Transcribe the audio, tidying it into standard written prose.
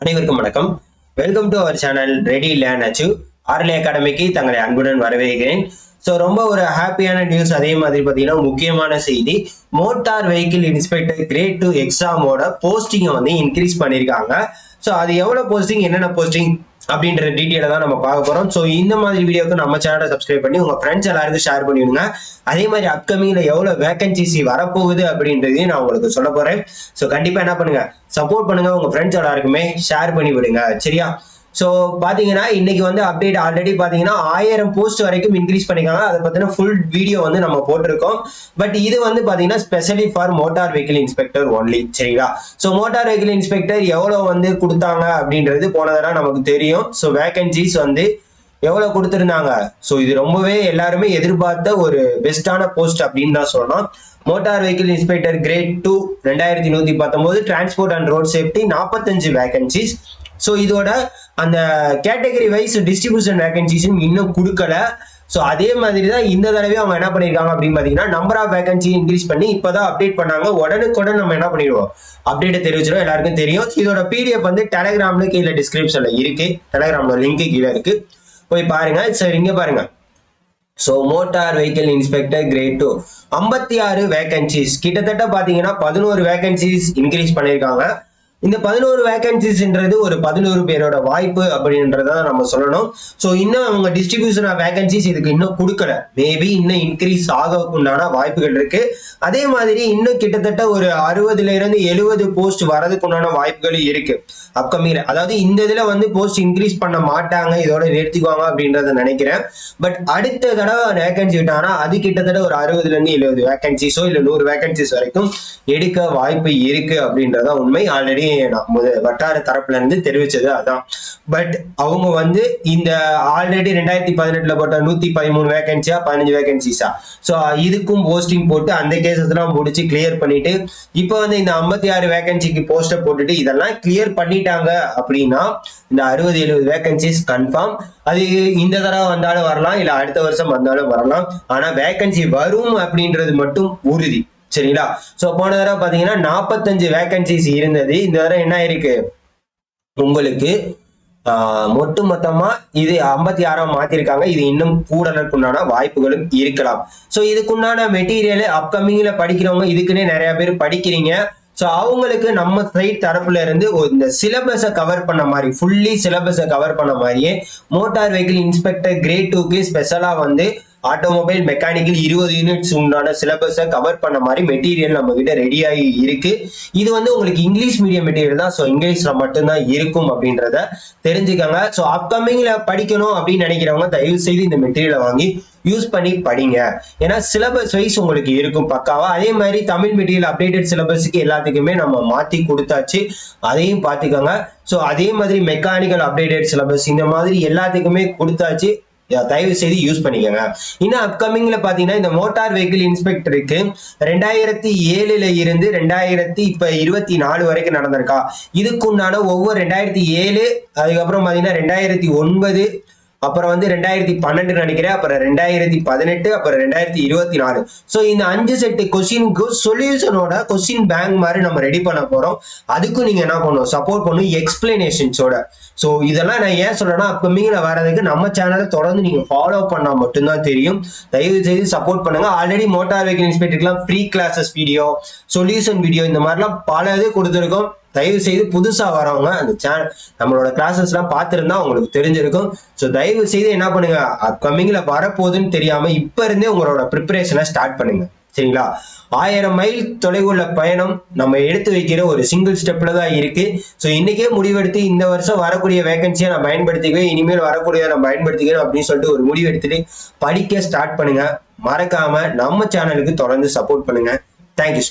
அனைவருக்கும் வணக்கம். Welcome to our channel ready learn achieve. RLA அகாடமிக்கு தங்களை அன்புடன் வரவேற்கிறேன். ஸோ ரொம்ப ஒரு ஹாப்பியான நியூஸ். அதே மாதிரி பார்த்தீங்கன்னா முக்கியமான செய்தி, மோட்டார் வெஹிக்கிள் இன்ஸ்பெக்டர் கிரேட் 2 எக்ஸாமோட போஸ்டிங்கை வந்து இன்க்ரீஸ் பண்ணியிருக்காங்க. ஸோ அது எவ்வளோ போஸ்டிங், என்னென்ன போஸ்டிங் அப்படின்ற டீட்டெயிலை தான் நம்ம பார்க்க போகிறோம். ஸோ இந்த மாதிரி வீடியோக்கு நம்ம சேனலை சப்ஸ்கிரைப் பண்ணி உங்கள் ஃப்ரெண்ட்ஸ் எல்லாருக்கும் ஷேர் பண்ணிவிடுங்க. அதே மாதிரி அப்கமிங்கில் எவ்வளோ வேகன்சிஸ் வரப்போகுது அப்படின்றதையும் நான் உங்களுக்கு சொல்ல போகிறேன். ஸோ கண்டிப்பாக என்ன பண்ணுங்க, சப்போர்ட் பண்ணுங்க, உங்கள் ஃப்ரெண்ட்ஸ் எல்லாருக்குமே ஷேர் பண்ணி விடுங்க, சரியா? ஸோ பார்த்தீங்கன்னா இன்னைக்கு வந்து அப்டேட் ஆல்ரெடி பார்த்தீங்கன்னா 1000 போஸ்ட் வரைக்கும் இன்க்ரீஸ் பண்ணிருக்காங்க. அதை பற்றின ஃபுல் வீடியோ வந்து நம்ம போட்டிருக்கோம். பட் இது வந்து பார்த்தீங்கன்னா specially for motor vehicle inspector only, சரிங்களா? ஸோ மோட்டார் வெஹிக்கிள் இன்ஸ்பெக்டர் எவ்வளோ வந்து கொடுத்தாங்க அப்படின்றது போனதெல்லாம் நமக்கு தெரியும். ஸோ வேகன்சிஸ் வந்து எவ்வளோ கொடுத்துருந்தாங்க. ஸோ இது ரொம்பவே எல்லாருமே எதிர்பார்த்த ஒரு பெஸ்டான போஸ்ட் அப்படின்னு தான் சொல்லணும். Motor vehicle inspector great 2 2119, transport and road safety 45 vacancies. So இதோட அந்த கேட்டகரி வைஸ் டிஸ்ட்ரிபியூஷன் வேகன்சிஸும் இன்னும் கொடுக்கல. ஸோ அதே மாதிரி தான் இந்த தடவை அவங்க என்ன பண்ணியிருக்காங்க அப்படின்னு பார்த்தீங்கன்னா நம்பர் ஆஃப் வேகன்சி இன்க்ரீஸ் பண்ணி இப்போதான் அப்டேட் பண்ணாங்க. உடனுக்குடன் நம்ம என்ன பண்ணிடுவோம், அப்டேட்டை தெரிவிச்சிடும், எல்லாருக்கும் தெரியும். இதோட பிடிஎஃப் வந்து டெலிகிராம்ல கீழே டிஸ்கிரிப்ஷன்ல இருக்கு, டெலிகிராம்ல லிங்க் கீழே இருக்கு, போய் பாருங்க. சரி, இங்க பாருங்க. So motor vehicle inspector great 2 56 vacancies, கிட்டத்தட்ட பார்த்தீங்கன்னா 11 வேகன்சிஸ் இன்க்ரீஸ் பண்ணியிருக்காங்க. இந்த 11 வேகன்சிஸ்ன்றது ஒரு 11 பேரோட வாய்ப்பு அப்படின்றத நம்ம சொல்லணும். ஸோ இன்னும் அவங்க டிஸ்ட்ரிபியூஷன் ஆஃப் வேகன்சிஸ் இதுக்கு இன்னும் கொடுக்கல. மேபி இன்னும் இன்க்ரீஸ் ஆகக்குண்டான வாய்ப்புகள் இருக்கு. அதே மாதிரி இன்னும் கிட்டத்தட்ட ஒரு 60ல இருந்து 70 போஸ்ட் வரதுக்குண்டான வாய்ப்புகளும் இருக்கு அப்கமிங்ல. அதாவது இந்த இதுல வந்து போஸ்ட் இன்க்ரீஸ் பண்ண மாட்டாங்க, இதோட நிறுத்திக்குவாங்க அப்படின்றத நினைக்கிறேன். பட் அடுத்த தடவை வேகன்சி விட்டாங்கன்னா அது கிட்டத்தட்ட ஒரு 60ல இருந்து 70 வேகன்சிஸோ இல்ல 100 வேகன்சிஸ் வரைக்கும் எடுக்க வாய்ப்பு இருக்கு அப்படின்றத உண்மை. ஆல்ரெடி வட்டார தரப்புல இருந்து தெரிவிச்சது அதான். பட் அவங்க வந்து இந்த ஆல்ரெடி 2018ல போட்ட 113 வேகன்சியா 15 வேகன்சிஸா, ஸோ இதுக்கும் போஸ்டிங் போட்டு அந்த கேசஸ் எல்லாம் முடிச்சு கிளியர் பண்ணிட்டு இப்போ வந்து இந்த 56 வேகன்சிக்கு போஸ்டர் போட்டுட்டு இதெல்லாம் கிளியர் பண்ணிட்டாங்க அப்படின்னா இந்த 60-70 வேகன்சிஸ் கன்ஃபார்ம். அது இந்த தடவை வந்தாலும் வரலாம், இல்ல அடுத்த வருஷம் வந்தாலும் வரலாம். ஆனா வேகன்சி வரும் அப்படின்றது மட்டும் உறுதி, சரிங்களா? சோ போன தடவை பாத்தீங்கன்னா 45 வேகன்சிஸ் இருந்தது. இந்த தடவை என்ன இருக்கு உங்களுக்கு, மொட்டு மொத்தமா இது 56 மாத்திருக்காங்க. இது இன்னும் கூடலுக்குண்டான வாய்ப்புகளும் இருக்கலாம். சோ இதுக்குண்டான மெட்டீரியல் அப்கமிங்ல படிக்கிறவங்க இதுக்குன்னே நிறைய பேர் படிக்கிறீங்க. ஸோ அவங்களுக்கு நம்ம சைட் தரப்புல இருந்து இந்த சிலபஸை கவர் பண்ண மாதிரி, ஃபுல்லி சிலபஸை கவர் பண்ண மாதிரியே மோட்டார் வெஹிக்கிள் இன்ஸ்பெக்டர் கிரேட் 2க்கு ஸ்பெஷலா வந்து ஆட்டோமொபைல் மெக்கானிக்கல் 20 யூனிட்ஸ் உண்டான சிலபஸை கவர் பண்ண மாதிரி மெட்டீரியல் நம்ம கிட்ட ரெடியாகி இருக்கு. இது வந்து உங்களுக்கு இங்கிலீஷ் மீடியம் மெட்டீரியல் தான். ஸோ இங்கிலீஷ்ல மட்டும்தான் இருக்கும் அப்படின்றத தெரிஞ்சுக்கோங்க. ஸோ அப்கமிங்ல படிக்கணும் அப்படின்னு நினைக்கிறவங்க தயவு செய்து இந்த மெட்டீரியலை வாங்கி யூஸ் பண்ணி படிங்க. ஏன்னா சிலபஸ் வைஸ் உங்களுக்கு இருக்கும் பக்காவா. அதே மாதிரி தமிழ் மெட்டீரியல் அப்டேட்டட் சிலபஸுக்கு எல்லாத்துக்குமே நம்ம மாத்தி கொடுத்தாச்சு, அதையும் பார்த்துக்கோங்க. ஸோ அதே மாதிரி மெக்கானிக்கல் அப்டேட்டட் சிலபஸ் இந்த மாதிரி எல்லாத்துக்குமே கொடுத்தாச்சு, தயவு செய்து யூஸ் பண்ணிக்கோங்க. இன்னும் அப்கமிங்ல பாத்தீங்கன்னா இந்த மோட்டார் வெஹிக்கிள் இன்ஸ்பெக்டருக்கு 2007ல இருந்து 2024 வரைக்கும் நடந்திருக்கா. இதுக்குண்டான ஒவ்வொரு 2007, அதுக்கப்புறம் பாத்தீங்கன்னா 2009, அப்புறம் வந்து 2012 நினைக்கிறேன், அப்புறம் 2018, அப்புறம் 2024. ஸோ இந்த 5 செட்டு கொஸ்டினுக்கு சொல்யூஷனோட கொஸ்டின் பேங்க் மாதிரி நம்ம ரெடி பண்ண போறோம். அதுக்கும் நீங்க என்ன பண்ணணும், சப்போர்ட் பண்ணணும் எக்ஸ்பிளனேஷன்ஸோட. ஸோ இதெல்லாம் நான் ஏன் சொல்றேன்னா அப்கமிங்ல வரதுக்கு நம்ம சேனலை தொடர்ந்து நீங்க ஃபாலோ பண்ணா மட்டும்தான் தெரியும். தயவு செய்து சப்போர்ட் பண்ணுங்க. ஆல்ரெடி மோட்டார் வெஹிக்கிள் இன்ஸ்பெக்டர்லாம் free classes video, solution video இந்த மாதிரிலாம் பல இது கொடுத்துருக்கோம். தயவு செய்து புதுசா வரவங்க அந்த சேனல் நம்மளோட கிளாஸஸ் எல்லாம் பார்த்துருந்தா உங்களுக்கு தெரிஞ்சிருக்கும். ஸோ தயவு செய்து என்ன பண்ணுங்க, அப்கமிங்ல வரப்போகுதுன்னு தெரியாம இப்ப இருந்தே உங்களோட ப்ரிப்பரேஷனை ஸ்டார்ட் பண்ணுங்க, சரிங்களா? 1000 மைல் தொலைவுள்ள பயணம் நம்ம எடுத்து வைக்கிற ஒரு சிங்கிள் ஸ்டெப்ல தான் இருக்கு. ஸோ இன்னைக்கே முடிவெடுத்து இந்த வருஷம் வரக்கூடிய வேகன்சியை நான் பயன்படுத்திக்குவேன், இனிமேல் வரக்கூடிய நான் பயன்படுத்திக்கிறேன் அப்படின்னு சொல்லிட்டு ஒரு முடிவு எடுத்துட்டு படிக்க ஸ்டார்ட் பண்ணுங்க. மறக்காம நம்ம சேனலுக்கு தொடர்ந்து சப்போர்ட் பண்ணுங்க. தேங்க்யூ.